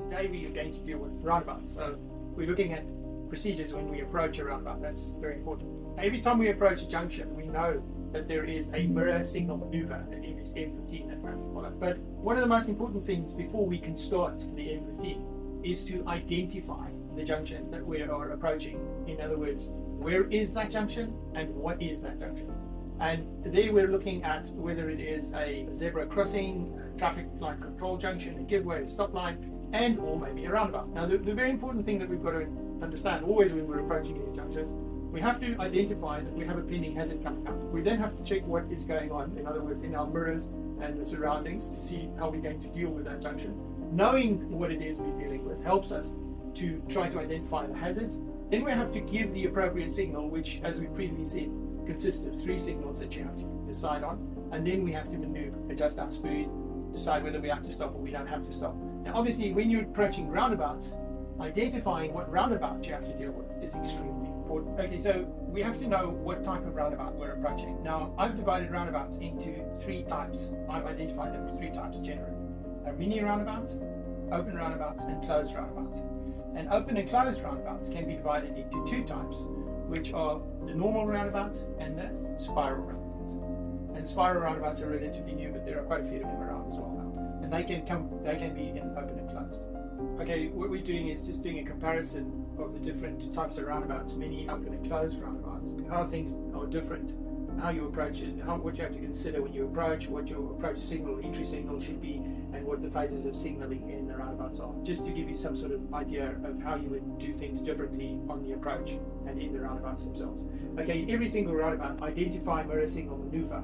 Today we are going to deal with roundabouts. So we're looking at procedures when we approach a roundabout. That's very important. Every time we approach a junction, we know that there is a mirror signal maneuver, an end routine that we have to follow. But one of the most important things before we can start the end routine is to identify the junction that we are approaching. In other words, where is that junction and what is that junction? And there we're looking at whether it is a zebra crossing, a traffic light control junction, a giveaway, a stop line, and or maybe a roundabout. Now the very important thing that we've got to understand always when we're approaching these junctions, we have to identify that we have a pending hazard coming up. We then have to check what is going on, in other words, in our mirrors and the surroundings to see how we're going to deal with that junction. Knowing what it is we're dealing with helps us to try to identify the hazards. Then we have to give the appropriate signal, which, as we previously said, consists of 3 signals that you have to decide on. And then we have to maneuver, adjust our speed, decide whether we have to stop or we don't have to stop. Now, obviously, when you're approaching roundabouts, identifying what roundabout you have to deal with is extremely important. Okay, so we have to know what type of roundabout we're approaching. Now, I've divided roundabouts into 3 types. I've identified them as 3 types generally. A mini roundabout, open roundabouts, and closed roundabouts. And open and closed roundabouts can be divided into 2 types, which are the normal roundabout and the spiral roundabouts. And spiral roundabouts are relatively new, but there are quite a few of them around as well now. And they can be in open and closed. Okay, what we're doing is just doing a comparison of the different types of roundabouts, mini, open and closed roundabouts, how things are different, how you approach it, what you have to consider when you approach, what your approach signal, entry signal should be, and what the phases of signaling in the roundabouts are. Just to give you some sort of idea of how you would do things differently on the approach and in the roundabouts themselves. Okay, every single roundabout, identify mirror signal maneuver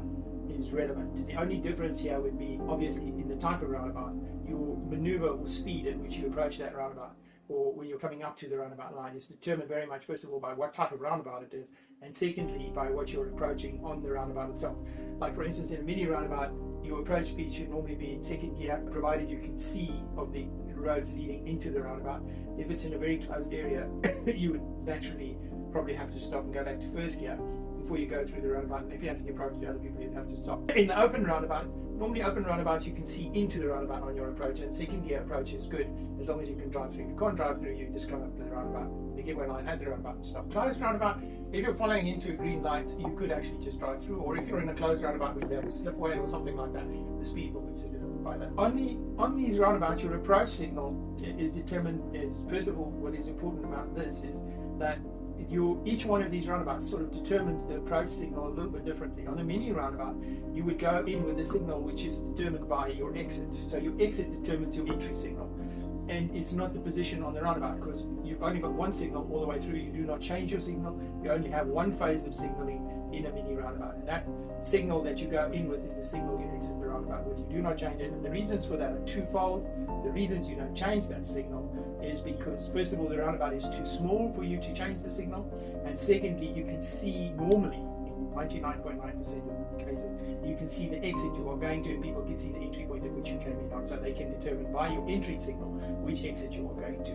is relevant. The only difference here would be, obviously, in the type of roundabout, your maneuver or speed at which you approach that roundabout, or when you're coming up to the roundabout line, is determined very much, first of all, by what type of roundabout it is, and secondly, by what you're approaching on the roundabout itself. Like, for instance, in a mini roundabout, your approach speed should normally be in 2nd gear, provided you can see of the roads leading into the roundabout. If it's in a very closed area, you would naturally probably have to stop and go back to 1st gear before you go through the roundabout. And if you have to give priority to other people, you'd have to stop. In the open roundabout, normally open roundabouts you can see into the roundabout on your approach, and 2nd gear approach is good as long as you can drive through. If you can't drive through, you just come up to the roundabout, the giveaway line at the roundabout and stop. Closed roundabout, if you're following into a green light, you could actually just drive through, or if you're in a closed roundabout with a slipway or something like that, the speed will be determined by that. On these roundabouts, your approach signal is determined. First of all, what is important about this is that each one of these roundabouts sort of determines the approach signal a little bit differently. On a mini roundabout, you would go in with a signal which is determined by your exit. So your exit determines your entry signal. And it's not the position on the roundabout, because you've only got one signal all the way through. You do not change your signal. You only have one phase of signaling in a mini roundabout. And that signal that you go in with is the signal you exit the roundabout with. You do not change it. And the reasons for that are twofold. The reasons you don't change that signal is because, first of all, the roundabout is too small for you to change the signal. And secondly, you can see normally, in 99.9% of the cases, you can see the exit you are going to, and people can see the entry point at which you came in on, so they can determine by your entry signal which exit you are going to.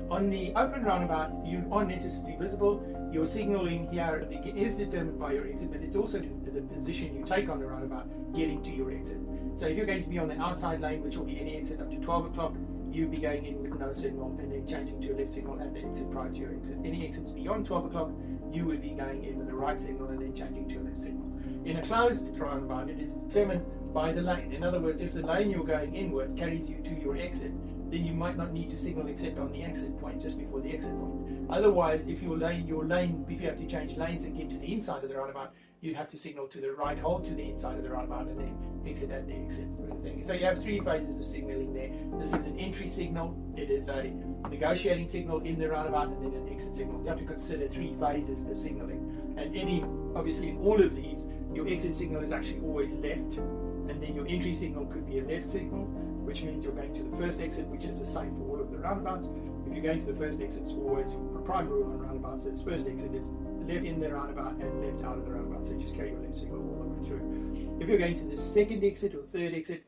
On the open roundabout, you aren't necessarily visible. Your signaling here is determined by your exit, but it's also the position you take on the roundabout getting to your exit. So if you're going to be on the outside lane, which will be any exit up to 12 o'clock, you'll be going in with no signal and then changing to a left signal at the exit prior to your exit. Any exits beyond 12 o'clock, you would be going in with a right signal and then changing to a left signal. In a closed roundabout, it is determined by the lane. In other words, if the lane you're going in with carries you to your exit, then you might not need to signal except on the exit point, just before the exit point. Otherwise, if if you have to change lanes and get to the inside of the roundabout, you'd have to signal to the right, hold to the inside of the roundabout, and then exit at the exit. So you have 3 phases of signaling there. This is an entry signal, it is a negotiating signal in the roundabout, and then an exit signal. You have to consider 3 phases of signaling. And obviously in all of these, your exit signal is actually always left, and then your entry signal could be a left signal, which means you're going to the first exit, which is the same for all of the roundabouts. If you're going to the first exit, it's always the prime rule on roundabouts is first exit is left in the roundabout and left out of the roundabout. So you just carry your left signal all the way through. If you're going to the second exit or third exit,